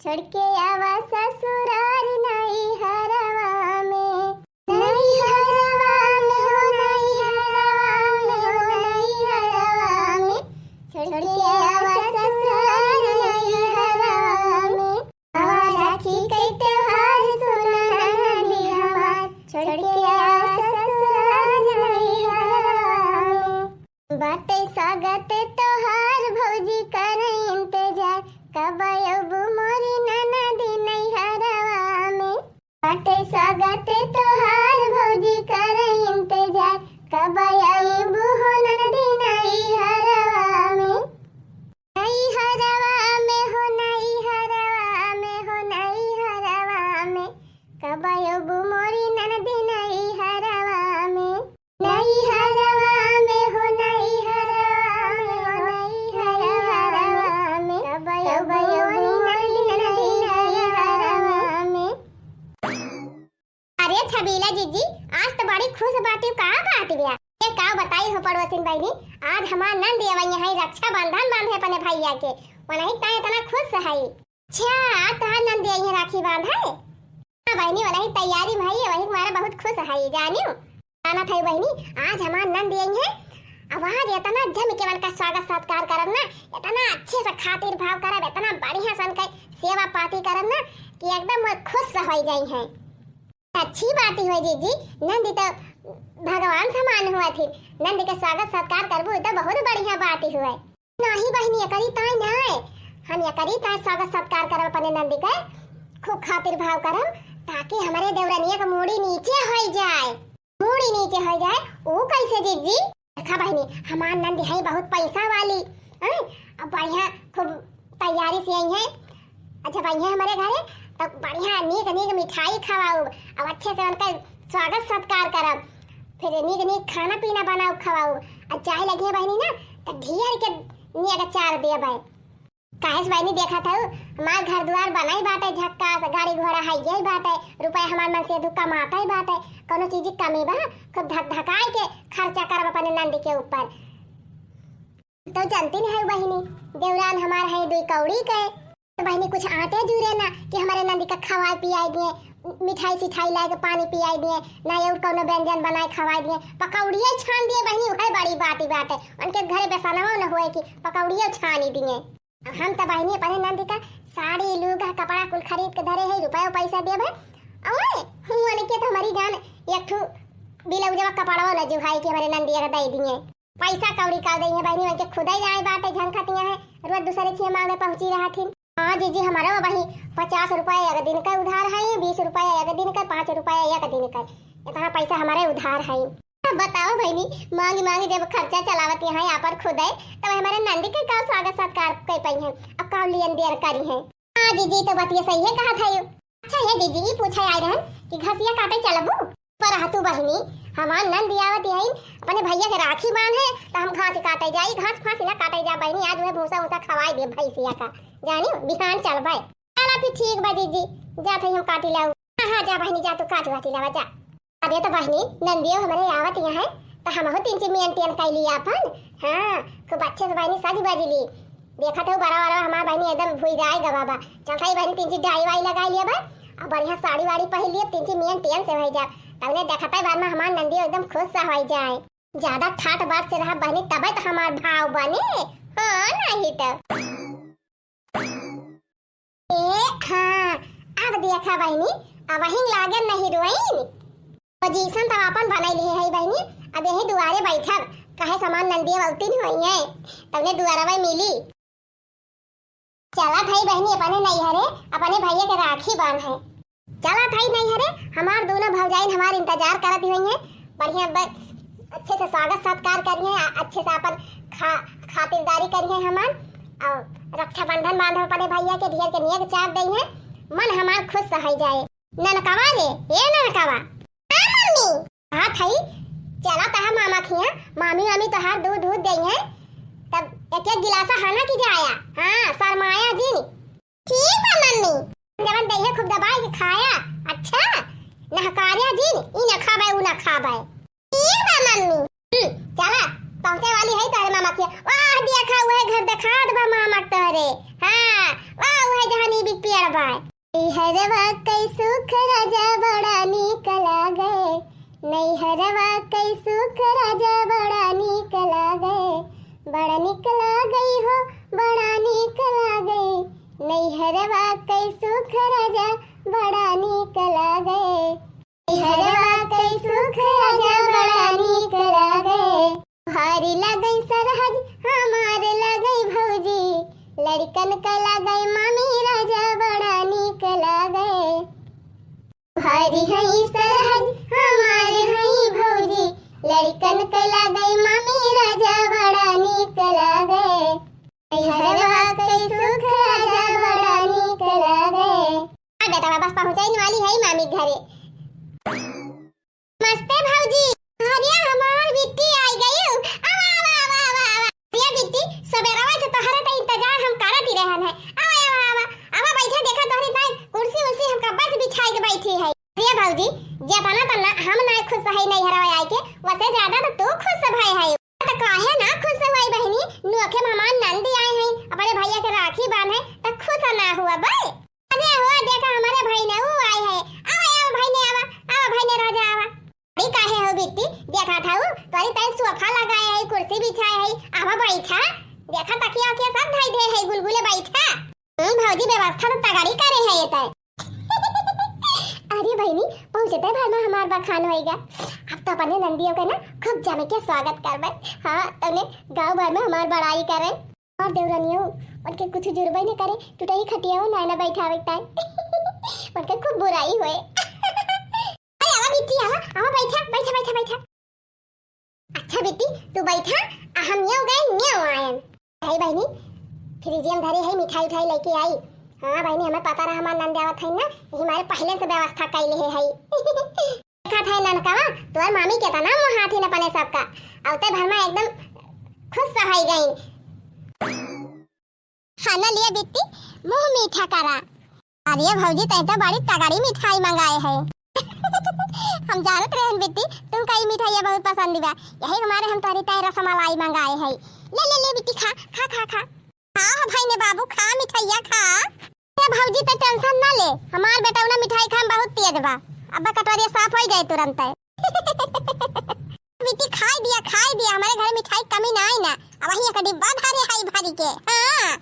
छोड़ के आवा ससुराल नहीं हरवा में, नहीं हरवा में हो, नहीं हरवा में हो, नहीं हरवा में। छोड़ के आवा ससुराल नहीं हरवा में। आवा राखी के त्योहार सुना नंदी हमार। छोड़ के आवा ससुराल नहीं हरवा में। बाटे स्वागत त्योहार भौजी कर इंतजार, कब अब मोरी ननदी नहीं हरवा में। बाटे स्वागत त्योहार भौजी कर इंतजार, कब अब हो ननदी नहीं हरवा में। नहीं हरवा में हो, नहीं हरवा में हो, नहीं हरवा में। कब अब मोरी ननदी नहीं हरवा में। नहीं हरवा में हो, नहीं हरवा में हो, नहीं हरवा में। कब अब मोरी ननदी नहीं हरवा में। अरे छबीला जीजी, आज तो बड़ी खुश बाटी का बात बिया। ये का बताई हो पड़ोसिन बहनी, आज हमार नंद आवई है रक्षा बंधन बांधे अपने भैया के, वही ता इतना खुश है। अच्छा तहार नंद आई है राखी बांधे? हां बहनी वही तैयारी में है, वही हमारा बहुत खुश है जानियो। आना था बहनी, आज हमार नंद आई है, अब आज इतना जम के मन का स्वागत सत्कार करब ना, इतना अच्छे से खातिर भाव करब, इतना बढ़िया सन के सेवा पाती करब ना कि एकदम खुश हो जाई है। अच्छी बात ही है जीजी, नंदी तो भगवान समान हुआ थी, नंदी के स्वागत सत्कार करबो तो बहुत बढ़िया बात ही हुआ। नहीं बहनी करी ताई नहीं, हम ये करी ताई स्वागत सत्कार करब अपने नंदी के, खूब खातिर भाव करब ताकि हमारे देवरानिया का मूड़ी नीचे हो जाए, मूड़ी नीचे हो जाए। वो कैसे जीजी? देखा बहनी हमार नंदी है बहुत पैसा वाली, अब बढ़िया खूब तैयारी से आई है। अच्छा भाई है हमारे घरे तो बढ़िया नीक नीक मिठाई खवाओ, अब अच्छे से उनका स्वागत सत्कार करब, फिर नीक नीक खाना पीना बनाओ खवाओ, और चाय लगी है बहनी ना तो ढेर के नीक चार देब है। काहे से बहनी देखा था हमार घर द्वार बनाई बाटे, झक्का गाड़ी घोड़ा है यही बाटे, रुपया हमार मन से दुक्का माता ही बाटे, कोनो चीज की कमी बा खूब धक धकाई के खर्चा करब अपने नंदी के ऊपर। तो जानती नहीं है बहनी देवरान हमार है दुई कौड़ी के, तो बहनी कुछ आटे जुरे ना कि हमारे नंदी का खवाए पियाई दिए, मिठाई सिठाई लाए के पानी पियाई दिए, ना ये कोनो व्यंजन बनाए खवाए दिए, पकौड़िया छान दिए बहनी, वही बड़ी बात ही बात है। उनके घरे बेसनवा न हुए कि पकौड़िया छान ही दिए। हम तो बहनी अपने नंदी का साड़ी लुगा कपड़ा कुल खरीद के धरे है, रुपया पैसा देब है। ओए हुआ के तो हमारी जान एक ठू बिलौजवा कपड़वा न जुहाई के हमारे नंदी का दे दिए, पैसा कौड़ी का दे है बहनी, उनके खुदा ही जाए बाटे झंखतिया है, रोज दूसरे के मांगे पहुंची रहा थी। हाँ जीजी हमारा वही 50 रुपया एक दिन का उधार है, 20 रुपया एक दिन का, 5 रुपया एक दिन का, इतना पैसा हमारे उधार है। बताओ बहनी मांगी मांगी जब खर्चा चलावती है यहाँ पर खुद है, तब हमारे नंदी के का स्वागत सत्कार कर पाई है, अब का लियन देर करी है। हाँ जीजी तो बात ये सही है कहा था। अच्छा है जीजी ये पूछा आई रहन कि घसिया काटे चलबू पर हाथू बहनी हमार नंदी आवत है अपने भैया के राखी बांधे तो हम घास काटे जाई, घास फांस ना काटे जा बहनी, आज मैं भूसा भूसा खवाई दे भैंसिया का जानी बिहान चल भाई। चला फिर ठीक बा जीजी जाते हम काटी लाऊ। हां जा बहनी जा तू काट वाटी लावा जा। अरे तो बहनी नंदियो हमारे आवत यहाँ है तो हम हो 3 मेंटेन कर लिया अपन। हां खूब अच्छे से बहनी सज बजली, देखा तो बड़ा बड़ा हमार बहनी एकदम भूई जाएगा बाबा। चल भाई बहनी 3 डाई वाई लगा लिया बा, और बढ़िया साड़ी वाड़ी पहन लिया, 3 मेंटेन से हो जा, तबने देखा था बाद में हमार नंदियो एकदम खुश से हो जाए। ज्यादा ठाट बाट से रहा बहनी तबे तो हमार भाव बने। हां नहीं तो हाँ अब देखा बहनी अब वहीं लागन नहीं रोइन पोजीशन तो अपन बनाई ली है बहनी, अब यही दुआरे बैठब कहे समान नंदी बहुती हुई है तबने दुआरा में मिली। चला भाई बहनी अपने नहीं हरे अपने भैया के राखी बांध है, चला भाई नहीं हरे हमार दोनों भौजाइन हमार इंतजार करत हुई है, बढ़िया अच्छे से स्वागत सत्कार करिए, अच्छे से अपन खातिरदारी करिए हमार, और रक्षाबंधन बांधो अपने भैया के ढेर के नियत चाप दई है, मन हमार खुश सही जाए। ननकवा रे ए ननकवा हां मम्मी हां थई चला तहा मामा खिया मामी मामी तोहार दूध दूध दई है, तब एक एक गिलासा खाना की जाया। हां शर्माया जी ठीक है मम्मी, जवन दई है खूब दबाई के खाया। अच्छा नहकारिया जी ई न खाबे उ न खाबे ठीक है मम्मी। चला पहुंचे वाली है तारे मामा के, वाह देखा हुआ है घर दिखा दबा मामा तोरे। हां वाह है जहाँ नी बिक पियर बा हरवा कई सुख राजा बड़ा नीक लागे नहीं हरवा कई सुख राजा बड़ा नीक लागे बड़ा नीक लागे हो बड़ा नीक लागे नहीं हरवा कई सुख राजा बड़ा नीक लागे हरवा कई सुख राजा बड़ा नीक लागे हरी लगई सरहज हमार लगई भौजी लड़कन का लगई मामी राजा बड़ा नीक लागे हरी हई सरहज हमार हई भौजी लड़कन का लगई मामी राजा बड़ा नीक लागे हरवा कई सुख राजा बड़ा नीक लागे बेटा बस पहुंचाई वाली है मामी घरे मस्ते भौजी हरिया हमार बिट्टी आई गई आवा आवा आवा आवा आवा ये बिट्टी सबेरवा से तोहरा का इंतजार हम करत ही रहन है आवा आवा आवा आवा बैठा देखा तोहरी ताई कुर्सी उसी हम कब्बा से बिछाई के बैठी है हरिया भौजी जेतना तना हम ना खुश है नहीं हरवा आई के वसे ज्यादा तो तू खुश भाई है त काहे ना खुश हुई बहनी नोखे मेहमान नंदी आए हैं अपने भैया के राखी बांधे त खुश ना हुआ बे अरे हो देखा हमारे भाई ने वो आए है आवा आवा भाई ने आवा भाई ने राजा आवा काहे हो बिट्टी देखा था वो तोरी तय सोफा लगाए है कुर्सी बिछाए है आवा बैठा देखा तकिया के सब धाई दे है गुलगुले बैठा भौजी व्यवस्था तो तगड़ी करे है ये तय अरे बहनी पहुंचते भर में हमार बखान होएगा अब तो अपने नंदियों के ना खूब जमे के स्वागत करबे हां तने गांव भर में हमार बड़ाई करे और देवरानियों उनके कुछ जुर्बे ने करे टूटई खटिया ना ना बैठावे तय उनके खूब बुराई होए बिट्टी आवा बैठा बैठा बैठा बैठा अच्छा बिट्टी तू बैठा हम न्यो गए न्यो आए भाई बहनी फ्रिजियम धरे है मिठाई उठाई लेके आई हां बहनी हमें पता रहा हमार नंद आवत है ना यही हमारे पहले से व्यवस्था कैले है देखा था ननका तोर मामी के तना मुंह हाथी न पने सबका औते भर में एकदम खुश सहाई गई खाना लिया बिट्टी मुंह मीठा करा अरे भौजी तै तो बड़ी तगड़ी मिठाई मंगाए है हम जानत रहन बेटी तुम कई मिठाई बहुत पसंद बा यही हमारे हम तोरी ताई रसमलाई मंगाए है ले ले ले बेटी खा खा खा खा हां भाई ने बाबू खा मिठाइया खा ए भौजी तो टेंशन ना ले हमार बेटा ना मिठाई खाम बहुत तेज बा अब कटोरी साफ हो गए तुरंत बेटी खाई दिया हमारे घर मिठाई कमी ना आई ना अब वही एक डिब्बा भरे है भरी के हां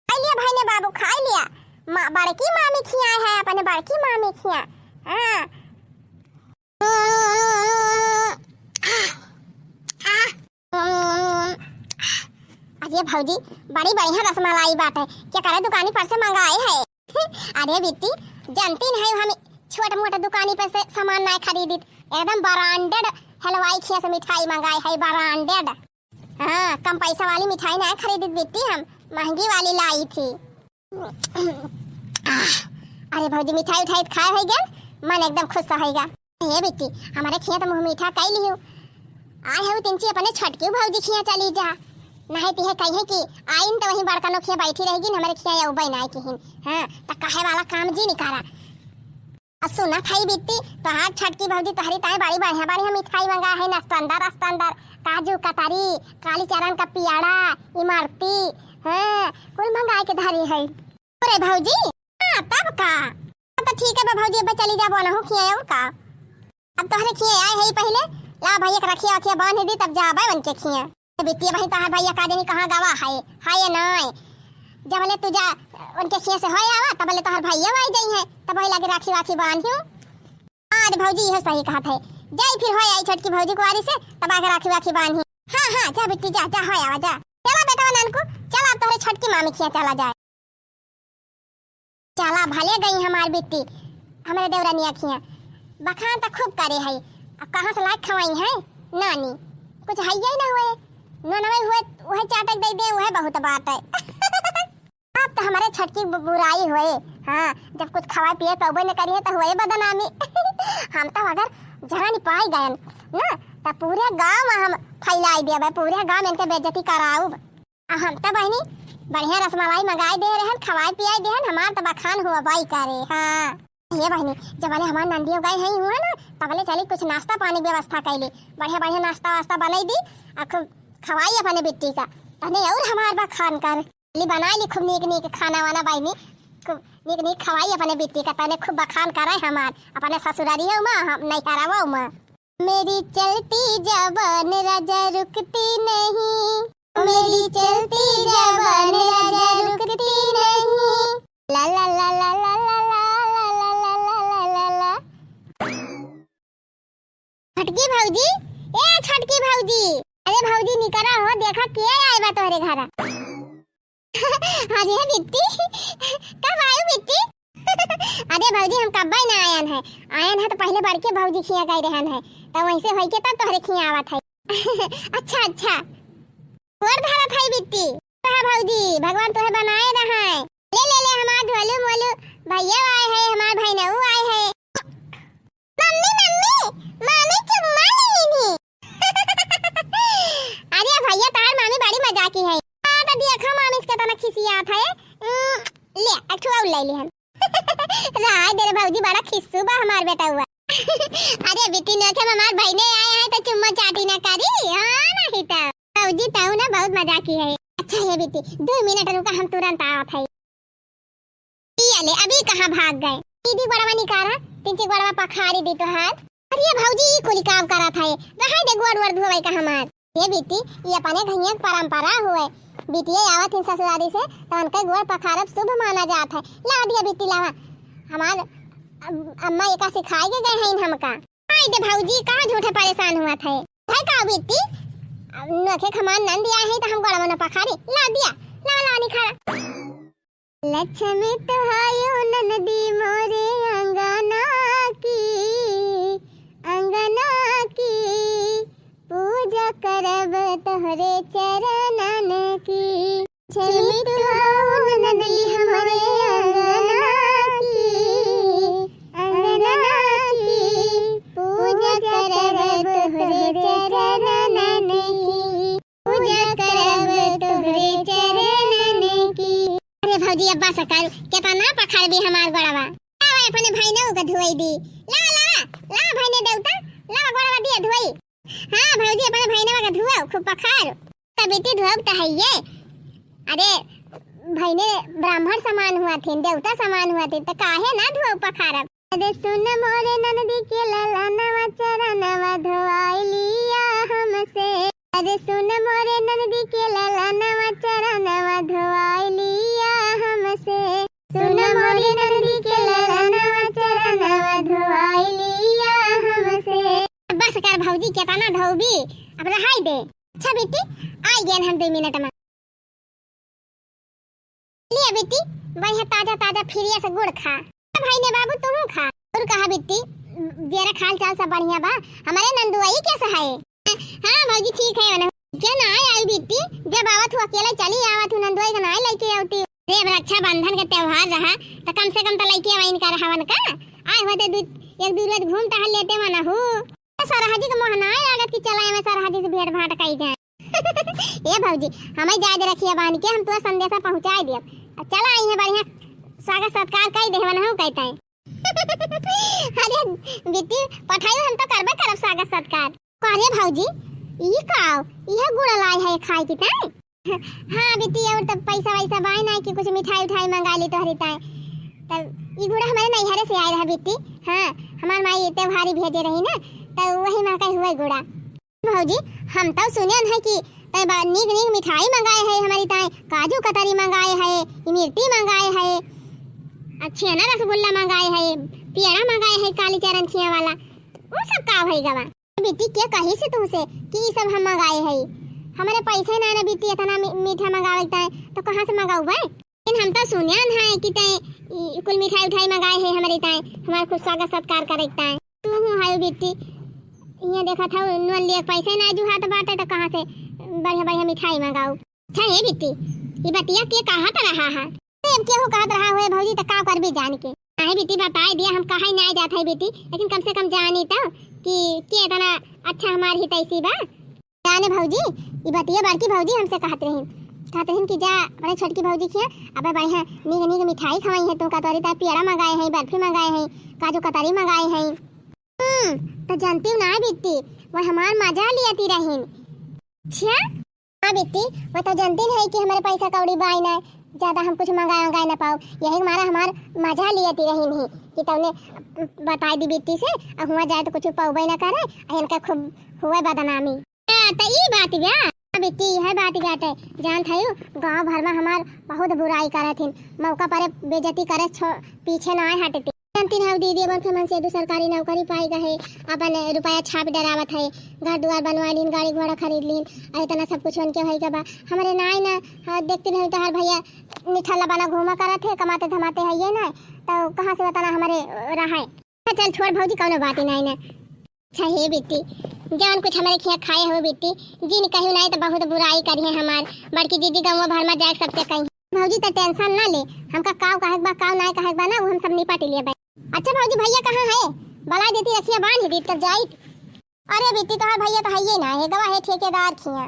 खाई लिया भाई ने बाबू खाई लिया बड़की मामी खिया है अपने बड़की मामी खिया हां अरे भौजी बड़ी बढ़िया रसमलाई बात है क्या करे दुकानी पर से मंगाए है अरे बिट्टी जानती नहीं हम छोटा मोटा दुकानी पर से सामान नहीं खरीदी एकदम ब्रांडेड हलवाई खिया से मिठाई मंगाए है ब्रांडेड हाँ कम पैसा वाली मिठाई नहीं खरीदी बिट्टी हम महंगी वाली लाई थी अरे भौजी मिठाई उठाई खाए है गया मन एकदम खुश रहेगा ये बेटी हमारे खिया तो मुंह मीठा कई लियो आए है तिनची अपने छटके भौजी खिया चली जा नहीं तिहे कहे कि आइन तो वही बड़का नोखिया बैठी रहेगी हमारे खिया या उबई ना किहिन हां त काहे वाला काम जी नहीं करा असु ना खाई बेटी तो हाथ छटकी भौजी तहरी ताए बड़ी बढ़िया मिठाई मंगा है नास्तांदार काजू कतरी काली चरण का पियाड़ा इमरती हां कुल मंगाए के धरी है अरे भौजी हां तब का तो ठीक है भौजी अब चली जा बोना हो खिया और का अब तोहरे खिए आए है पहले ला भैया के रखिया रखिया बांध दी तब जाबे बन के खिया बिटिया भाई तहार भैया का देनी कहां गावा है नहीं जब ले तू जा उनके खिए से होय आवा तब ले तोहर भैया आई जाई है तब भाई लागे राखी वाखी बांधियो आज भौजी यह सही कहा थे जाई फिर होय आई छोटकी भौजी कुवारी से तब आके राखी वाखी बांधी हां जा बिट्टी जा जा होय आवा जा चला बेटा नानकू चल अब तोहरे छोटकी मामी खिया चला जाए चला भले गई हमार बिट्टी हमारे देवरानिया खिया बखान तो खूब करे है अब कहां से लाख खवाई है नानी कुछ है ही ना हुए न नवे हुए वह चाटक दे दे वह बहुत बात है अब तो हमारे छटकी बुराई हुए हां जब कुछ खवाए पिए पबे न करिए तो हुए बदनामी हम तो अगर जान पाई गए ना तो पूरे गांव में हम फैलाई देबे पूरे गांव में इनके बेइज्जती कराऊ हम तो बहनी बढ़िया रसमलाई मंगाई दे रहन खवाए पियाई देहन हमार तो बखान हुआ बाई करे हां ये बहनी जब वाले हमार नंदियों गए हैं हुआ ना तबले चली कुछ नाश्ता पानी व्यवस्था कैली बढ़िया नाश्ता वास्ता बनाई दी खूब खवाई अपने बिट्टी का तने और हमार बा खान कर ली बनाई ली खूब नीक खाना वाना बहनी खूब निक निक खवाई अपने बेटी का, तने खूब बखान करे हमार अपने ससुरारियों में, हम नहीं हरावो में। मेरी चलती जवान राजा रुकती नहीं, मेरी चलती जवान राजा रुकती नहीं, ला ला ला ला ला ला ला ला ला ला ला ला। छटकी भौजी, ए छटकी भौजी, अरे भौजी निकरा हो, देखा के आए बा तोहरे घर। अरे बिट्टी, कब आयो बिट्टी? अरे भौजी हम कब ना आयन है तो पहले बड़के भौजी खिया गए रहन है, तो वैसे होई के तब तोहरे खिया आवत है। अच्छा अच्छा, और धारा थाई बिट्टी, कहा भौजी भगवान तोहे बनाए रहा है, ले ले ले हमार ढोलू मोलू भैया आए है, हमार भाई नऊ आए है। मम्मी मम्मी मामी चुम्मा लेनी। अरे भैया तार मामी बड़ी मजाकी है, तो देखा मामी इसका तना खिसियात है, ले अठुआ ले ले हम। राय दे रे भौजी, बड़ा खिस्सू बा हमार बेटा हुआ। अरे बेटी ने के हमार भाई ने आए हैं तो चुम्मा चाटी ना करी, हां नहीं तो भौजी ताऊ ना बहुत मजाकी है। अच्छा है बेटी 2 मिनट रुका, हम तुरंत आवत है। ले अभी कहां भाग गए? दीदी बड़वा निकारा, तिनची बड़वा पखारी दी तो हाथ। अरे भौजी ई कुली काम करत है, रहा दे गोड़ वड़ धोवे का हमार। ये बेटी ये अपने घइया परंपरा हुए, बेटिया आवत है ससुरारी से तो उनके गोड़ पखारब शुभ माना जात है। ला दिया बेटी लावा, हमार अम्मा एका सिखाए के गए हैं हमका। आई दे भौजी कहां झूठे परेशान हुआ थे, है का बेटी नखे खमान नंद दिया है तो हम गोड़ में पखारी ला दिया, ला ला निखारा। लक्ष्मी तो आयो ननदी मोरे अंगना की पूजा करब तोहरे चरणन की। लक्ष्मी तो आयो ननदी हमरे अंगना की पूजा करब तोहरे चरणन की, पूजा करब तोहरे चरणन की। अरे भौजी अब्बा सकर केतना पखार भी हमार गोड़वा, आवे अपने भाई ने उके धोई दी, ला ला ला भाई ने देवता ला गोड़वा दिए धोई। हां भौजी अपने भाई ने उके धोओ खूब पखार, त बेटी धोब त है ये। अरे भाई ने ब्राह्मण समान हुआ थे, देवता समान हुआ थे, त काहे ना धोओ पखारब। अरे सुन मोरे ननदी के लाला नवा चरणवा धोआई लिया हमसे, अरे सुन मोरे ननदी के लाला नवा चरणवा धोआई लिया हमसे, सुन मोरे ननदी के लाला नवा चरणवा धोआई लिया हमसे। बस कर भौजी केतना धोबी, अब रहाई दे। अच्छा बेटी आई गेन हम 2 मिनट में। ले बेटी बढ़िया ताजा ताजा फिरिया से गुड़ खा, भाई ने बाबू तुम खा। और कहा बेटी जेरा खाल चाल सब बढ़िया बा, हमारे नंदुआई कैसा है? हां भौजी ठीक है ना, क्या ना आई बेटी जब आवत हो अकेले चली आवत हूं, नंदुआई का ना लेके आउती। रे रक्षाबंधन का त्योहार रहा तो कम से कम तो लेके आइन का हवन का, आए होते एक दो रोज घूम टहल लेते मना हो। सरहाजी का मोहना लागत कि चला में सरहाजी से भेंट भाट कई जाए। ए भौजी हमें याद रखिए बान के, हम तो संदेशा पहुंचा दिए, चला आई है बढ़िया स्वागत सत्कार कई देवन हो कहता है। अरे बेटी पठाई हम तो करबे करब स्वागत सत्कार। अरे भौजी ई काव यह गुड़ लाई है खाए की ताई। हां बेटी और तब पैसा वैसा बाय ना कि कुछ मिठाई उठाई मंगा ली तोहरी ताई, तब ई गुड़ हमारे नैहरे से आए रहा बेटी। हां हमार माई त्योहारी भेजे रही ना, तो वही में कई हुआ गुड़ा। भौजी हम तो सुनन है कि तब नीक नीक मिठाई मंगाए है हमारी ताई, काजू कतरी मंगाए है, इमरती मंगाए है, अच्छे ना रसगुल्ला मंगाए है, पेड़ा मंगाए है काली चरण खिया वाला, वो सब का है गवा। बेटी क्या कही से तुमसे कि ये सब हम मंगाए है, हमारे पैसे ना ना बेटी इतना मीठा मंगावता है तो कहां से मंगाऊ भाई। लेकिन हम तो सुनन है कि तय कुल मिठाई उठाई मंगाए है हमारी ताई, हमारा खुद स्वागत सत्कार करता है। तू हूं है बेटी ये देखा था नन लिए पैसे ना जो हाथ बाटे तो कहां से बढ़िया बढ़िया मिठाई मंगाऊ। अच्छा है बेटी ये बतिया के कहां त रहा है, अब केहू कहत रहा हुए भौजी त का करबे जान के। नहीं बेटी बताई दिया हम कहां ना जात है बेटी, लेकिन कम से कम जानी तो कि के इतना अच्छा हमार ही तैसी बा जाने। भौजी ये बतिया बड़की भौजी हमसे कहत रही कि जा बड़े छोटकी भौजी किया अब बढ़िया नीक नीक मिठाई खवाई है, तो का तोरी ता पेड़ा मंगाए है, बर्फी मंगाए है, काजू कतरी मंगाए है। तो जानती ना बेटी वो हमार मजा लियाती रहीन। अच्छा हां बेटी वो तो जानती है कि हमारे पैसा कौड़ी बाई ना, ज्यादा हम कुछ मंगाए ना पाओ। यही हमारा मजा लिए ती रही नहीं कि तूने बता दी बिट्टी से अब हुआ जाए तो कुछ पाओ ना करे इनका खूब हुए बदनामी। तो ई बात ब्या बिट्टी है बात बाटे जान थयो गांव भर में हमार बहुत बुराई करे थी मौका पर बेइज्जती करे पीछे ना हटती तीन हाउ दीदी बन के मन से सरकारी नौकरी पाई गए अपन रुपया छाप डरावत है घर द्वार बनवा लीन गाड़ी घोड़ा खरीद लीन अरे तना सब कुछ उनके होई बा हमारे नाई ना देखते नहीं तो हर भैया निठल्ला बना घूमा करत है कमाते धमाते है ये ना तो कहां से बताना हमारे रहा है। चल छोड़ भौजी कौनो बात ही नहीं ना। अच्छा हे बेटी जान कुछ हमारे खिया खाए हो बेटी जिन कहीं नहीं तो बहुत बुराई करी है हमार बड़की दीदी गाँव भर में जाए सबसे कहीं भौजी तो टेंशन ना ले हमका काव कहे बा काव ना कहे बा ना वो हम सब निपट लिए भाई। अच्छा भौजी भैया कहाँ है बला देती रखिया बांध दी तब जाई। अरे बेटी तो भैया तो है ही ना है गवा है ठेकेदार खिया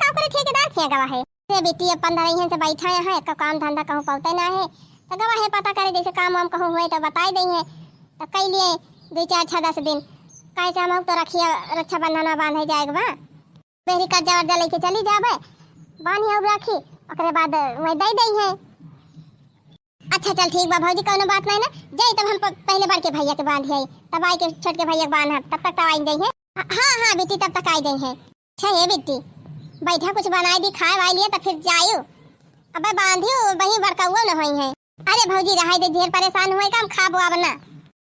का करे ठेकेदार खिया गवा है अरे बेटी अब 15 दिन से बैठा है का काम धंधा कहूं पौते ना है तो गवा है पता करे जैसे काम वाम कहूं हुए तो बताई देंगे तो कई लिए 2-4-6-10 दिन कैसे हम तो रखिया रक्षा बंधन बांधे जाएगा बा बेरी कर्जा वर्जा लेके चली जाबे बांधी अब राखी ओकरे बाद वही दे दई है। अच्छा चल ठीक बा भौजी कौनो बात नहीं ना जाई तब हम पहले बार के भैया के बांध आई तब आई के छोट के भैया के बांध तब तक आई दई है। हां बेटी तब तक आई दई है। अच्छा है बेटी बैठा कुछ बनाई दी खाए वाई लिए तो फिर जायो अबे बांधियो वही बड़का हुआ न होई है। अरे भौजी रहाई दे ढेर परेशान हुए काम खा बुआ बना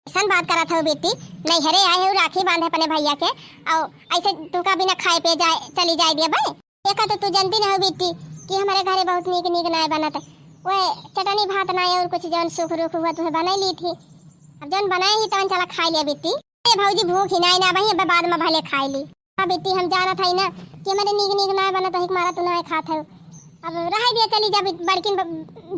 ऐसा बात करा था बेटी नहीं हरे आए हो राखी बांधे अपने भैया के और ऐसे तू का बिना खाए पे जाए चली जाए दिया भाई देखा तो तू जानती ना हो बेटी कि हमारे घरे बहुत नीक ना बनत वो चटनी भात ना और कुछ जौन सुख रुख हुआ तुम्हें बना ली थी अब जौन बनाई ही तो चला खा लिया बेटी। अरे भौजी भूख ही ना भाई अब बाद में भले खाई ली। हाँ बेटी हम जाना था ना कि हमारे नीक ना बना तो हमारा तू ना खाता हो अब रह दिया चली जा बड़की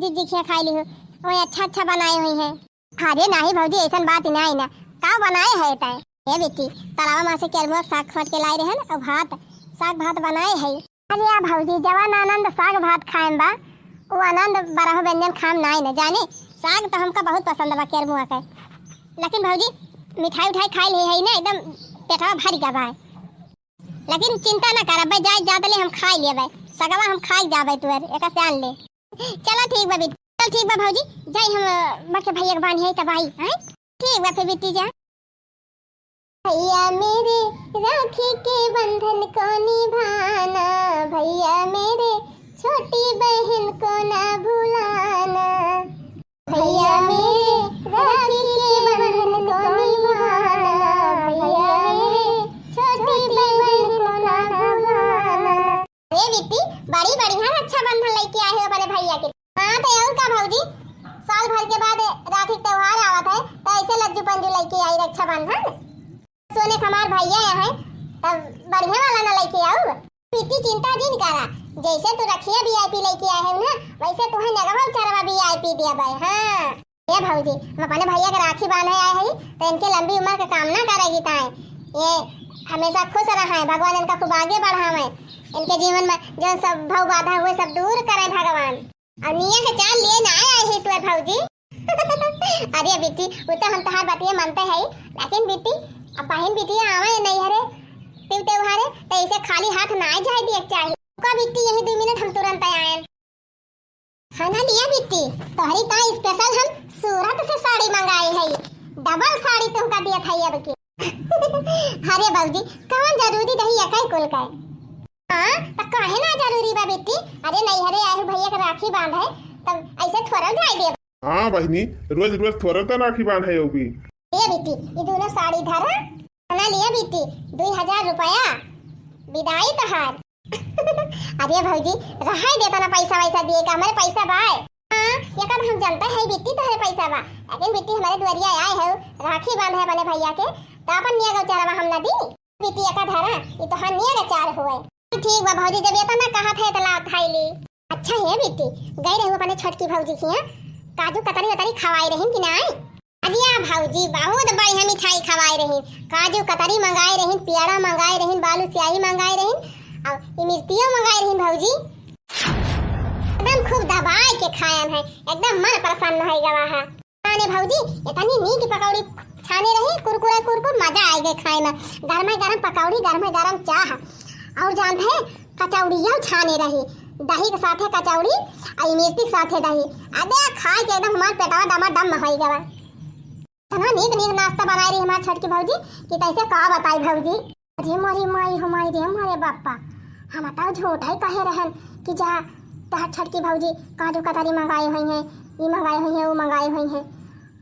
दीदी खिया खाई ली हो वो अच्छा बनाए हुई है। अरे नहीं भौजी ऐसा बात ही ना का बनाए है तय ये बेटी तालाब में से केरमुआ साग खोट के लाए रहे और भात साग भात बनाए है। अरे या भौजी जवान आनंद साग भात खाएम बा वो आनंद बारह व्यंजन खाम ना न जाने साग तो हमका बहुत पसंद बा केरमुआ के लेकिन भौजी मिठाई उठाई खाई ली है ना एकदम पेटवा भर गया बा लेकिन चिंता ना कर भाई जाए ज्यादा ले हम खाई लिए भाई सगवा हम खाई जाबे तू एक जान ले। चलो ठीक बा बेटी चल ठीक बा भौजी जाई हम बड़के भैया के बांधी है तब आई हैं ठीक बा फिर बेटी जा। भैया मेरे राखी के बंधन को निभाना भैया मेरे छोटी बहन को ना भुलाना भैया मेरे राखी के बंधन को निभाना भैया मेरे छोटी बहन को ना भुलाना। अरे बेटी बड़ी बढ़िया रक्षाबंधन लेके आए हो बड़े भैया के। हाँ तो और का भौजी साल भर के बाद राखी त्योहार आवत है तो ऐसे लज्जू पंजू लेके आई रक्षाबंधन सोने हमार भैया है तब बढ़िया वाला ना लेके आओ पीती चिंता जिन करा जैसे तू रखिया वीआईपी लेके आए है ना वैसे तू है नगवा चरवा वीआईपी दिया भाई। हाँ ये भौजी हम अपने भैया के राखी बांधे आए हैं तो इनके लंबी उम्र की कामना करेगी ताए ये हमेशा खुश रहा है भगवान इनका खूब आगे बढ़ावे इनके जीवन में जो सब भव बाधा हुए सब दूर करे भगवान और निया के चाल लिए ना आए है तू भौजी। अरे बेटी वो तो हम तहार बातिया मानते हैं लेकिन बेटी अब बहन बिटिया आवे नहीं हरे त्योहारे तो ऐसे खाली हाथ ना जाए दिया चाहिए का बिट्टी यही 2 मिनट हम तुरंत आए खाना लिया बिट्टी तोहरी ता स्पेशल हम सूरत से साड़ी मंगाई है डबल साड़ी तुमका दिया था अब की। अरे बाबूजी कौन जरूरी नहीं है कई कुल का हां तो काहे ना जरूरी बा बिट्टी अरे नहीं हरे आए भैया के राखी बांधे तब ऐसे थोड़ा जाए दे। हां बहनी रोज रोज थोड़ा तो राखी बांधे होगी ये बेटी ये दोनों साड़ी धरा खाना लिया बेटी 2000 रुपया विदाई तहार। अरे भौजी रहाई देता ना पैसा वैसा दिए का हमारे पैसा बाय। हां ये कब हम जानते हैं बेटी तोहरे पैसा बा लेकिन बेटी हमारे दुआरिया आए है राखी बांधे अपने भैया के तो अपन निया का चारा हम ना दी बेटी का धरा ये तो हम निया का चार हुए ठीक बा भौजी जब ये तो ना कहा थे तला खाई ली। अच्छा है बेटी गई रही अपने छोटकी भौजी की काजू कतरी वतरी खवाई रही कि ना अरिया भौजी बहुत बढ़िया मिठाई खवाई रही काजू कतरी मंगाई रही पेड़ा मंगाई रही बालू स्याही मंगाई रही और इमरतियों मंगाई रही भौजी एकदम खूब दबाई के खायन है एकदम मन प्रसन्न हो गया है। खाने भौजी इतनी नीक पकौड़ी छाने रही कुरकुरे मजा आ गए खाए में गरम गरम पकौड़ी गरम गरम चाह और जानते हैं कचौड़ियाँ छाने रही दही के साथे कचौड़ी आ मिर्ची के साथे दही। अबे खाए के एकदम हमार पेटवा डमाडम होई गवा। तना नीक नीक नाश्ता बनाई रही हमार छोटकी भौजी कि कैसे का बताई भौजी। अरे मोरी माई हमारी रे हमारे बापा हम तो झूठ ही कहे रहन कि जा तहर छोटकी भौजी काजू कतरी मंगाई हुई हैं, ये मंगाई हुई है, वो मंगाई हुई है।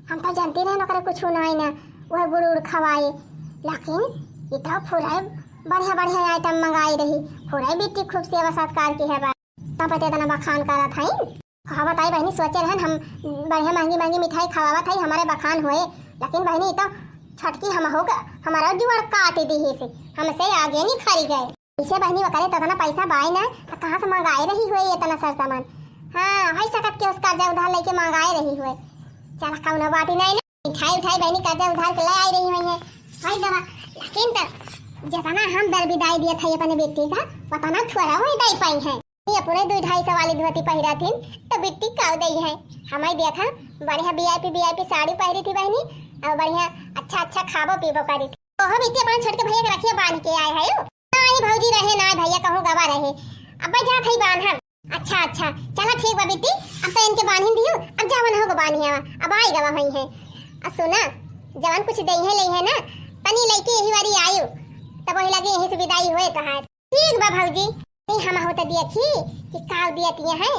हम तो जानते रहे ना कुछ नहीं ना वह गुड़ उड़ खवाए, लेकिन ये तो फुराई बढ़िया बढ़िया आइटम मंगाई रही। फुराई बेटी खूब सेवा सत्कार की है बा तब पते तना बखान करा था। हाँ बताई बहनी सोचे रहन हम बढ़िया महंगी महंगी मिठाई खवावा था हमारे बखान हुए, लेकिन बहनी तो छटकी हम होगा हमारा जुआड़ काट दी से हमसे आगे नहीं खरी गए। इसे बहनी करे तो ना पैसा बाई ना तो कहाँ से मंगाई रही हुए इतना सर सामान। हाँ भाई सकत के उसका कर्जा उधार लेके मंगाई रही हुए। चल कौन बात ही नहीं ना मिठाई उठाई बहनी कर्जा उधार के ले आई रही हुई है भाई दवा। लेकिन तो जितना हम दर विदाई दिया था अपने बेटी का पता थोड़ा वही दे पाई है। ये पूरे 2-250 वाली धोती पहरा थी तो बेटी काव दी है हमें देखा बढ़िया वीआईपी साड़ी पहरी थी बहनी और बढ़िया अच्छा खाबो पीबो करी थी। ओहो बेटी अपने छोटे भैया के रखिए बांध के आए है नहीं भौजी रहे ना भैया कहूँ गवा रहे अब जा थई बांध हम। अच्छा चला ठीक बा बेटी अब तो इनके बांध दियो अब जावन हो बांधिया अब आई गवा हुई है। अब सुना जवान कुछ दई है ले है ना तनी लेके यही वारी आयो तब वही लगे यही से विदाई हुए तहार। ठीक बा भौजी नहीं हम हो तो देखी कि काव दियतिया है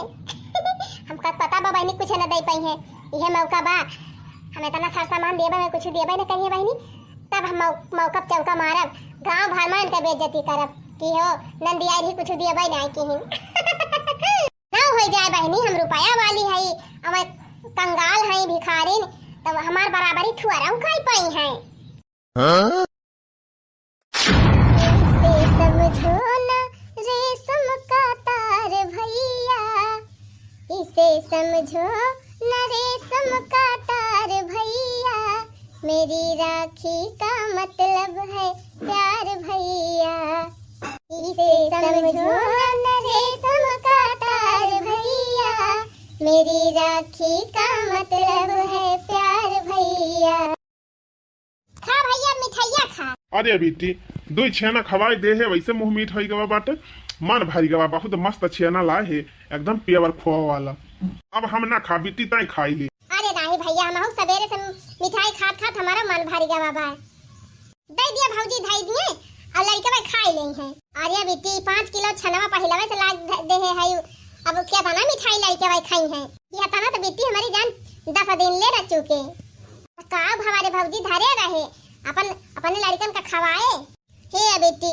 हमका पता बा बहनी कुछ न दे पाई है यह मौका बा हमें तना सार सामान देबे में कुछ देबे न करिए बहनी तब हम मौका चौका मारब गांव भर में इनका बेइज्जती करब कि हो नंदिया ही कुछ देबे नहीं की ना हो जाए बहनी हम रुपया वाली है हम कंगाल है भिखारिन तब हमार बराबरी थुआरा खाई पाई है। समझो ना रेशम का तार भैया इसे समझो न रेशम का तार भैया मेरी राखी का मतलब है प्यार भैया इसे समझो न रेशम का तार भैया मेरी राखी का मतलब है प्यार भैया। खा भैया मिठाइया खा। अरे बेटी दो छेना खवाई दे है वैसे मुंह मीठ होई गवा बाटे मन भरी गवा बहुत मस्त छेना लाए है एकदम पेवर खोआ वाला। अब हम ना खा बीती ताई खाई ली। अरे नहीं भैया हम सवेरे से मिठाई खात हमारा मन भरी गवा बा दे दिया भौजी धाई दिए और लड़के भाई खाई ले हैं। अरे बेटी 5 किलो छनवा पहिलवे से लाग दे है अब क्या तना मिठाई लड़के भाई खाई है यह तना तो बेटी हमारी जान 10 दिन ले रह चुके का हमारे भौजी धरे रहे अपन अपने लड़कन का खवाए हे बेटी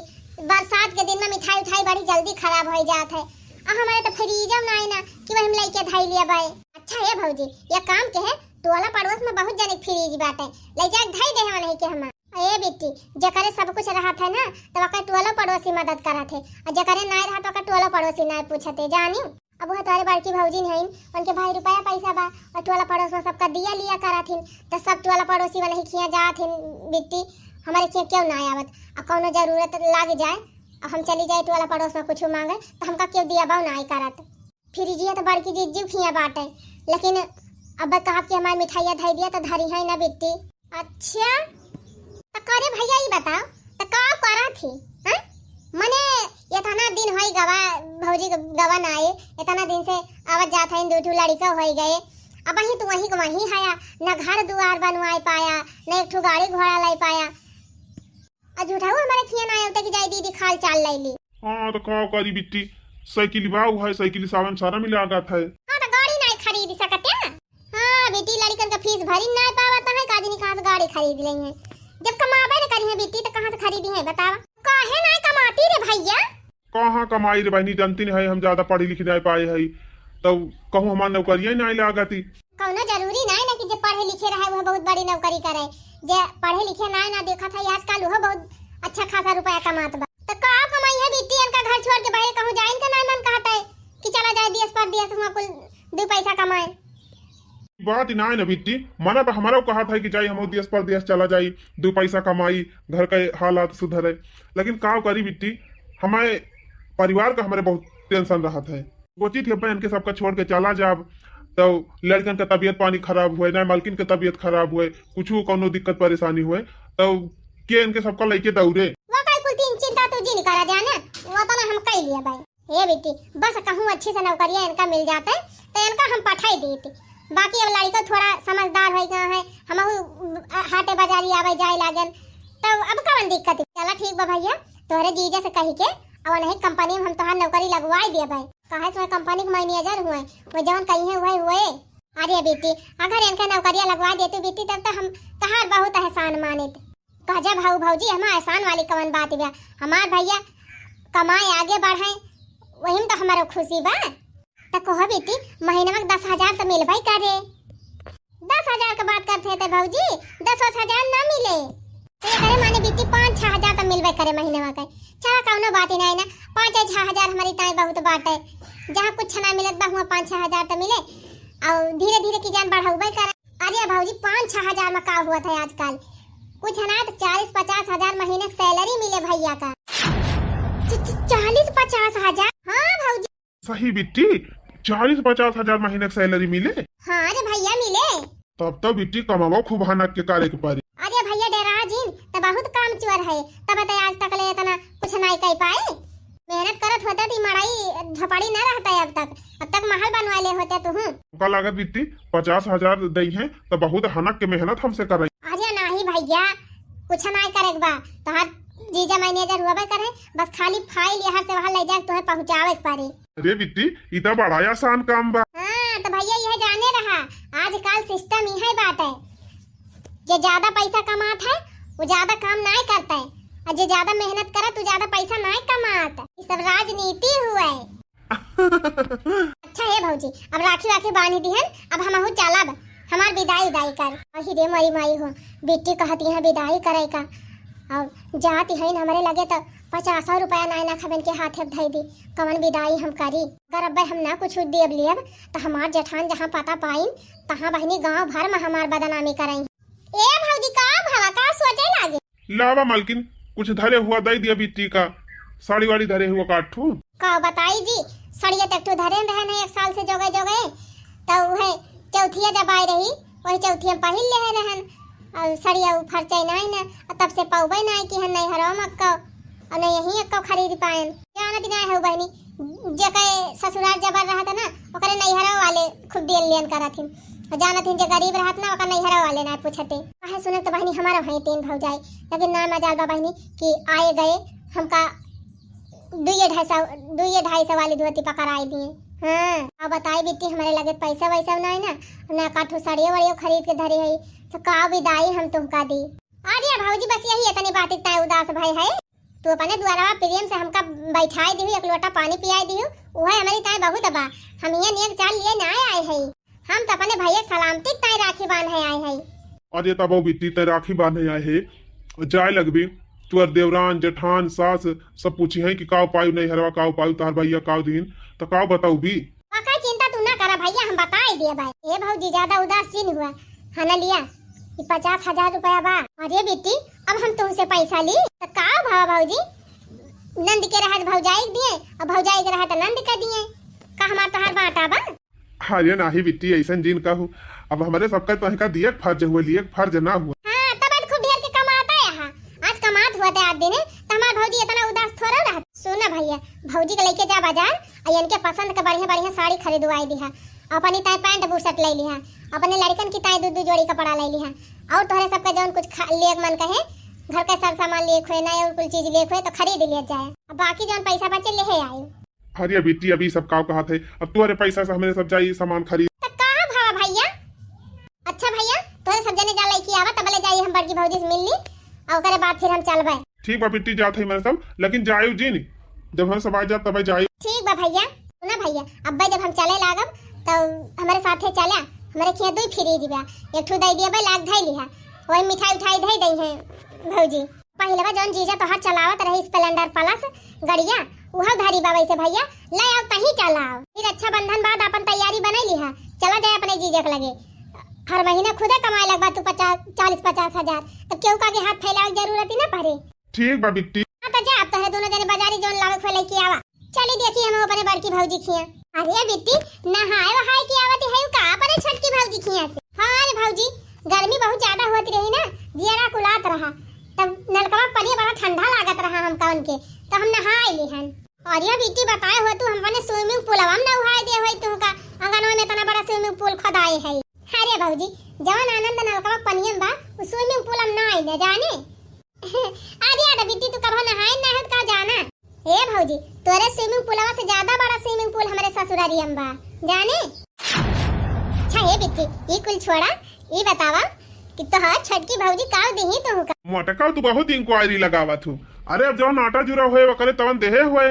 बरसात के दिन में मिठाई उठाई बड़ी जल्दी खराब हो जात है हमारे तो फ्रीजम ना ना कि वही लेके धाई लिया भाई। अच्छा है भौजी ये काम के है टोला पड़ोस में बहुत जने फ्रीज बाटे ले जा धाई दे नहीं के हम ए बेटी जकरे सब कुछ रहा था ना तो वका टोला पड़ोसी मदद करा थे और जकरे ना रहा तो वका टोला पड़ोसी ना पूछते जानी अब वह तुम्हारे बड़की भौजी नहीं उनके भाई रुपया पैसा बा और टोला पड़ोस में सबका दिया लिया करा थी तो सब टोला पड़ोसी वाले ही खिया जा थे बेटी हमारे क्यों ना आवत अब कौनो जरूरत लाग जाए अब हम चली जाए टोला पड़ोस में कुछ मांगे तो हमका क्यों दिया बाऊ ना करत फ्रिजिया तो बड़की जीजू खिया बाटे लेकिन अब कहा कि हमारी मिठाइया धाई दिया तो धरी है ना बेटी। अच्छा तो करे भैया ये बताओ तो का करा थी हैं मने इतना दिन होई गवा भौजी गवा ना आए इतना दिन से आवत जात है दो लड़का हो गए अब वही तो वही हाया न घर दुआर बनवाई पाया न एक गाड़ी घोड़ा लाई पाया झूठा हमारे खिया ना आया कि जाई दीदी खाल चाल लैली। हां तो का करी बिट्टी साइकिल बाऊ है साइकिल सावन सारा मिला गया है। हां तो गाड़ी नहीं खरीद सकते हां बेटी लड़कन का फीस भरी ना पावत है काजी कहां से गाड़ी खरीद ले हैं जब कमाबे न करी है बेटी तो कहां से खरीदी है बतावा काहे नहीं कमाती रे भैया। कहां कमाई रे बहनी जानती नहीं है हम ज्यादा पढ़ी लिखी नहीं पाए है तो कहूं हमार नौकरियां नहीं लागती कौनो जरूरी नहीं ना कि जे पढ़े लिखे रहे वो बहुत बड़ी नौकरी करे जे पढ़े लिखे ना देखा था आजकल वो बहुत अच्छा खासा रुपया कमात बा तो का कमाई है बेटी इनका घर छोड़ के बाहर कहूं जाए इनका नहीं मन कहता है कि चला जाए देश परदेश वहां कुल 2 पैसा कमाए बात ना है ना बिट्टी मना तो हमारा कहा था कि जाई हम देश परदेश चला जाई 2 पैसा कमाई घर के हालात सुधरे लेकिन का करी बिट्टी हमारे परिवार का हमारे बहुत टेंशन रहा है सोची थी बहन के सबका छोड़ के चला जाब तो लड़कन का तबीयत पानी खराब हुए ना मालकिन के तबीयत खराब हुए कुछ कोनो दिक्कत परेशानी हुए तो के इनके सबका लेके दौड़े वो काई कुल तीन चिंता तो जिन करा जाना वो तो ना हम कह लिया भाई ये बेटी बस कहूँ अच्छी से नौकरियां इनका मिल जाता है तो इनका हम पठाई देते। बाकी अब लड़का थोड़ा समझदार हो गया है, हम हाटे बाजारी आवे जाए लागन तो अब कौन दिक्कत है। चला ठीक बा भैया, तोहरे जीजा से कही के और नहीं कंपनी में हम तोहार नौकरी लगवाई दिए भाई। कहे सो कंपनी के मैनेजर हुए वो जवन कही है वही हुए। अरे बेटी अगर इनका नौकरियां लगवा देती बेटी तब तो हम तहार बहुत एहसान माने। कहा भाऊ भौजी हम एहसान वाली कवन बात है, हमार भैया कमाए आगे बढ़े वही तो हमारा खुशी बा। तो कहो बेटी महीने में 10,000 तो मिल भाई करे। 10,000 का बात करते थे भौजी, 10,000 ना मिले तो ये करे माने बेटी 5-6 हजार तो मिलबे करे महीने में। चला कौनो बात ही नहीं ना, 5-6 हजार हमारी ताई बहुत बात है। जहाँ कुछ ना मिलत बा हुआ 5-6 हजार तो मिले और धीरे धीरे की जान बढ़ाऊबे करे। अरे भौजी 5-6 हजार में का हुआ था आजकल, कुछ ना तो 40-50 हजार महीने की सैलरी मिले भैया का। 40-50 हजार? हाँ भौजी सही बिट्टी, 40-50 हजार महीने की सैलरी मिले। हाँ रे भैया मिले। तब तो बिट्टी कमाओ खूब हनक के कार्य के पारी। अरे भैया डेरा जिन तो बहुत काम चोर है, तब तो आज तक ले इतना कुछ नहीं कर पाए। मेहनत करत होता थी मड़ाई झपड़ी न रहता है अब तक महल बनवा ले होते तू। का लागत बिट्टी 50 हजार दई है तो बहुत हनक के मेहनत हमसे कर रही। अरे नहीं भैया कुछ नहीं करे बा, तोहार जीजा मैनेजर हुआ करे, बस खाली फाइल यहाँ से वहाँ ले जाके तुम्हें पहुँचावे पारे। अरे बिट्टी इतना बड़ा आसान काम बा। हाँ तो भैया यह जाने रहा आजकल सिस्टम यही बात है, जो ज्यादा पैसा कमाता है वो ज्यादा काम नहीं करता है और जो ज्यादा मेहनत करे तो ज्यादा पैसा नहीं कमाता। ये सब राजनीति हुआ है। अच्छा है भौजी अब राखी वाखी बांधी दी है, अब हम चलब हमार विदाई उदाई कर। वही रे मरी माई हो बेटी कहती है विदाई करे का और जाती है हमारे लगे तो 50 रुपया नायना खबन के हाथ धई दी कवन विदाई हम करी। अगर अब हम ना कुछ देव लियब तो हमार जेठान जहाँ पता पाइन तहाँ बहनी गांव भर में हमार बदनामी करें। ए भौजी का भावा का सोचे लागे। लावा मालकिन कुछ धरे हुआ दई दिया बिट्टी का, साड़ी वाड़ी धरे हुआ काठू का बताई जी सड़िया तक तो धरे रहने 1 साल से जोगे जोगे तो वह चौथिया जब आई रही वही चौथिया पहन ले रहन और सड़िया फरचे नहीं ना तब से पाऊबे नहीं कि हम नहीं हरो मक्का और नहीं यही अक्का खरीद पाएन। जानत नहीं है बहनी जे कहे ससुराल जबर रहा था ना ओकरे नहीं हरो वाले खूब दिल लियन करथिन, जानत हिन जे गरीब रहत ना ओकर नहीं हरो वाले ना पूछते। कहे सुने तो बहनी हमारा है 3 भौजाई लेकिन ना मजाल बा बहनी कि आए गए हमका 2-2.5 वाली धोती पकड़ाई दिए। हाँ अब बताई बेटी हमारे लगे पैसा वैसा नहीं ना काठू साड़ियों वाड़ियों खरीद के धरे है तो का विदाई हम तुमका दी। अरे भौजी बस यही इतनी बात इतना उदास भाई है तू अपने द्वारा प्रेम से हमका बैठाई दी, एक लोटा पानी पियाई दी, वह हमारी ताई बहुत बा। हम ये नेक चाल लिए ना आए है, हम तो अपने भैया सलामती ताई राखी बांधे आए है। अरे तब बिट्टी ते राखी बांधे आए है जाए लगबी तुअर देवरान जेठान सास सब पूछी है कि काव पायु नहीं हरवा काव पायु तार भैया काव दिन तो काव बताऊ भी। का चिंता तू ना करा भैया हम बता दिए भाई। ए भौजी ज्यादा उदासीन हुआ खाना लिया 50,000 रुपया बा। अरे बेटी अब हम तुमसे पैसा ली तो का भाव भौजी नंद के रहत भौजाई दिए और भौजाई के रहत नंद के दिए का हमार तोहार बाटा बा। अरे नाही बिट्टी ऐसा जिन कहू अब हमारे सबका तो का दिए फर्ज हुआ लिए फर्ज ना हुआ। हाँ तब खूब ढेर के कमाता है यहाँ आज कमात हुआ था आज दिन तो हमार भौजी इतना उदास थोड़ा रहा। सुना भैया भौजी के लेके जा बाजार और इनके पसंद के बढ़िया बढ़िया साड़ी खरीदवाई दी है, अपनी ताई पैंट बुशर्ट ले लिया, अपने लड़कन की ताई 2-2 जोड़ी कपड़ा ले लिया और तोहरे सबका जौन कुछ ले मन कहे घर का सब सामान ले खोए ना और कुछ चीज ले खोए तो खरीद लिया जाए, अब बाकी जौन पैसा बचे ले आए। अरे बेटी अभी सब काव कहा थे अब तू अरे पैसा से हमारे सब जाई सामान खरीद तो कहा भावा भैया। अच्छा भैया तोरे सब जने जा लई की आवा तब ले जाई हम बड़की भौजी से मिल ली और करे बाद फिर हम चलबे। ठीक बा बिट्टी जात है मेरे सब लेकिन जायु जी नहीं जब हम सब आ जात तब जाई। ठीक बा भैया। सुना भैया अब्बा जब हम चले लागब तो हमारे साथे चला हमारे खिया 2 फ्री दिबा एक ठो दई दिया बा लाग धई लिहा ओए मिठाई उठाई धई दई है भौजी। पहले बा जौन जीजा तोहार चलावत रही स्प्लेंडर प्लस गड़िया उहा धारी बा वैसे भैया ले आओ कहीं चलाओ फिर अच्छा बंधन बाद अपन तैयारी बनाई लिहा चला जाए अपने जीजा के लगे। हर महीने खुदे कमाए लगबा तू 40-50 हजार तो क्यों का के हाथ फैलावे जरूरत ही ना पड़े। ठीक बा बिट्टी। हां तो जा अब तोरे दोनों जने बाजारी जोन लावे खोले की आवा चली देखी हम अपने बड़की भौजी खिया। अरे बिट्टी नहाए वहाए की आवत है का अपने छोटकी भौजी खिया से। हां रे भौजी गर्मी बहुत ज्यादा होती रही ना जियरा कुलात रहा तब नलकवा पानी बड़ा ठंडा लागत रहा हमका उनके तो हम नहाए ली हन। और ये बिट्टी बताए हो तू हमने स्विमिंग पूल हम ना उहाय दे होई तू का अंगनवा में तना बड़ा स्विमिंग पूल खोदाए है। अरे भौजी जवन आनंद नलका पानियम बा उ स्विमिंग पूल हम ना आई न जाने। अरे यार बिट्टी तू कभी नहाए ना है का जाना। ए भौजी तोरे स्विमिंग पूलवा से ज्यादा बड़ा स्विमिंग पूल हमारे ससुरारियम बा जाने। अच्छा ये बिट्टी ये कुल छोड़ा ये बतावा कि तोहार छटकी भौजी काव देही तू का। मोटका तू बहुत इंक्वायरी लगावत हूँ। अरे अब जब नाटा जुरा होए वकरे तवन देहे हुए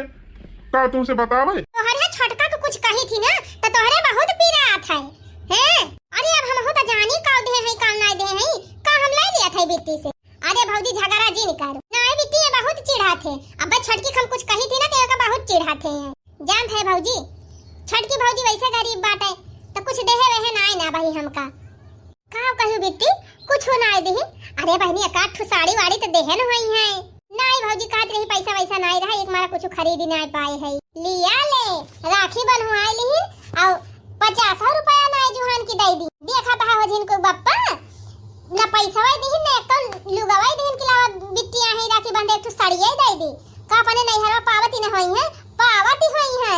का तुमसे बतावे। तोहरे छटका को कुछ कही थी ना तो तोहरे बहुत पीरा आत है हैं। अरे अब हम होता जानी काव दे है काम ना दे है का हम ले लिया था बिट्टी से। अरे भौजी झगड़ा जी निकाल ना बिट्टी ये बहुत चिढ़ा थे। अब छटकी हम कुछ कही थी ना तो का बहुत चिढ़ा थे जान थे भौजी। छटकी भौजी वैसे गरीब बाटे तो कुछ देहे वहे ना ना भाई हमका का कहू बिट्टी कुछ हो ना दे। अरे बहनी एक आठ साड़ी वाड़ी तो देहे न होई है नहीं भौजी कहत रही पैसा वैसा नहीं रहा एक मारा कुछ खरीदी नहीं पाए है लिया ले राखी बनवाई ली और 50 रुपया नहीं जुहान की दई दी देखा था हो जिनको बप्पा ना पैसा वाई दी ना एक लुगावाई दी के लावा बिट्टियां है राखी बंधे एक साड़ियां दई दी का अपने नहीं हरवा पावती न होई है पावती होई है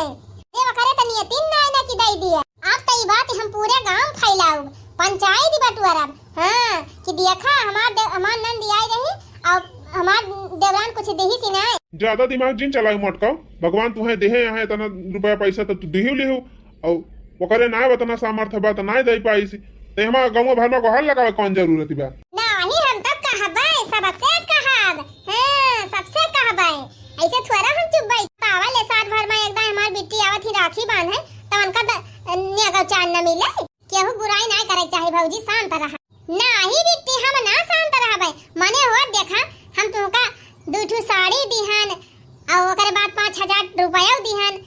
ये वकरे त नियतिन नहीं ना की दई दी। अब तो ये बात हम पूरे गांव फैलाऊ पंचायत बटुआरा हां कि देखा हमार नंद आई रही और हमार देवरान कुछ देही सी ना। ज्यादा दिमाग जिन चलाऊ मोटका भगवान तुम्हें देहे यहाँ इतना रुपया पैसा तो तू देही लिहू और वकरे ना बतना सामर्थ्य बा तो ना दे पाई सी ते हमारा गांव भर में गोहर लगावे कौन जरूरत बा। नहीं हम तब कहबे सबसे कहब हां सबसे कहबे ऐसे थोड़ा हम चुप बैठ पावा ले साथ भर में एकदम हमार बिट्टी आवत ही राखी बांध है तो उनका नेगा चांद न मिले केहू बुराई ना करे चाहे भौजी शांत रहा नहीं बिट्टी हम ना शांत रहबे माने हो देखा हम तुमका दूठू साड़ी दिहन और ओकरे बाद 5000 रुपया दिहन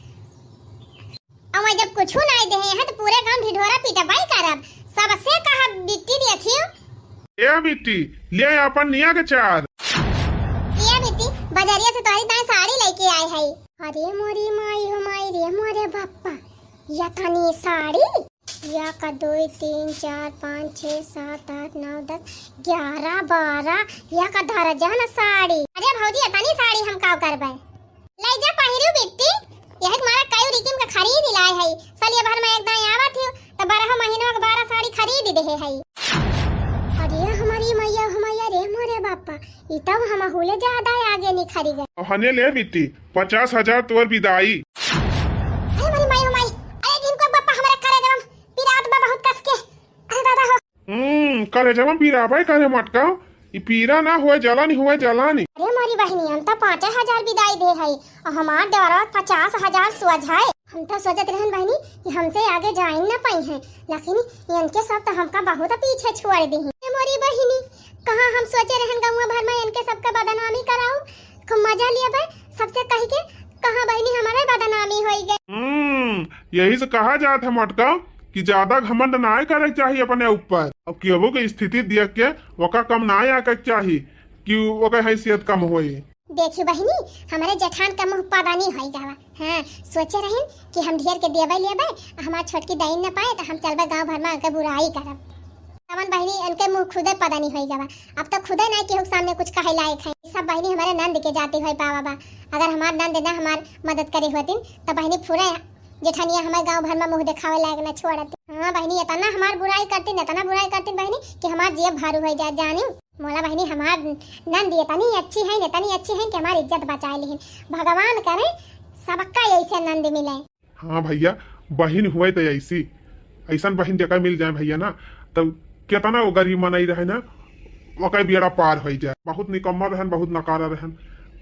और जब कुछ नहीं दे है तो पूरे गांव ढिढोरा पिटबाई करब सबसे कहा बिट्टी देखियो। ए बिट्टी ले अपन निया के चार ये बिट्टी बाजारिया से तोरी ताई साड़ी लेके आए है। अरे मोरी माई हो माई रे मोरे बाप्पा या तनी साड़ी या का 2 3 4 5 6 7 8 9 10 11 12 या का दर्जन साड़ी। अरे भौजी इतनी साड़ी हम काव करबे ले जा पहिरू बिट्टी यह हमारा कई रिकिम का खरीद लाए है सालिया भर में एकदम आवत है तो 12 महीना का 12 साड़ी खरीद दे है। अरे हमारी मैया हमैया रे मोरे बापा ई तब हम हुले ज्यादा आगे नहीं खरीद हने ले बिट्टी 50,000 तोर विदाई। करे जब पीराबे करे मटका ई पीरा ना होए जला नहीं होए जला नहीं। अरे हमारी बहनी हम तो 5000 विदाई दे है और हमार देवरा 50,000 सोझ है। हम तो सोचत रहन बहनी कि हमसे आगे जाए ना पाई है लेकिन इनके सब तो हमका बहुत पीछे छोड़ दी है। हमारी बहनी कहां हम सोचे रहन गांव भर में इनके सबका बदनामी कराऊं खूब मजा लिया सबसे कह के कहां बहनी हमारे बदनामी होई गई। यही से कहा जात है मटका कि ज्यादा घमंड ना करे चाहिए अपने ऊपर अब केहू के स्थिति देख के वका कम ना आके चाहिए कि वका हैसियत कम होई। देखियो बहनी हमारे जेठान का मुंह पादानी होई जावा हां सोचे रहन कि हम ढेर के देबे लेबे हमार छोटकी दाइन न पाए तो हम चलबे गांव भर में आके बुराई करब तमन बहनी उनके मुंह खुदे पादानी होई जावा। अब तो खुदे ना केहू सामने कुछ कहे लायक है सब बहनी हमारे नंद के जाती होई पावा बा अगर हमार नंद ना हमार मदद करे होतिन तो बहनी पूरा जेठानिया हमारे गांव भर में मुंह दिखावे लायक न छोड़ती। हां बहनी इतना हमार बुराई करती इतना बुराई करती बहनी कि हमार जेब भारू हो जाए जानी मोला बहनी हमार नंद इतनी अच्छी है कि हमारी इज्जत बचाए लेकिन भगवान करे सबका ऐसे नंद मिले। हाँ भैया बहन हुए तो ऐसा बहन जगह मिल जाए भैया ना तब कितना वो गरीब मनाई रहे ना वो कई बेड़ा पार हो जाए। बहुत निकम्मा रहन बहुत नकारा रहन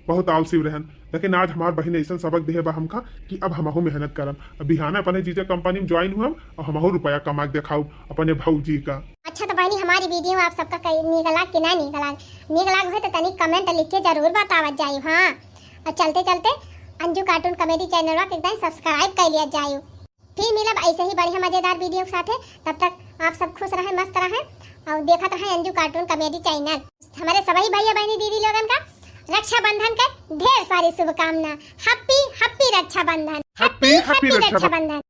बहुत आलसी रहन लेकिन आज हमार बहन ऐसा सबक दे बा हमका कि अब हमहू मेहनत करम बिहाना अपने जीजा कंपनी में ज्वाइन हुआ और हमहू रुपया कमा के दिखाऊ अपने भौजी का। अच्छा तो बहनी हमारी वीडियो आप सबका निकला कि ना निकला हो तो तनी कमेंट लिख के जरूर बतावत जाइए। हाँ और चलते चलते अंजू कार्टून कॉमेडी चैनल को एकदम सब्सक्राइब कर लिया जाइए। फिर मिलब ऐसे ही बढ़िया मजेदार वीडियो के साथ। तब तक आप सब खुश रहे मस्त रहे और देखते रहे अंजू कार्टून कॉमेडी चैनल। हमारे सभी भैया बहनी दीदी लोगन का रक्षाबंधन के ढेर सारी शुभकामना। हैप्पी रक्षाबंधन। हैप्पी रक्षाबंधन।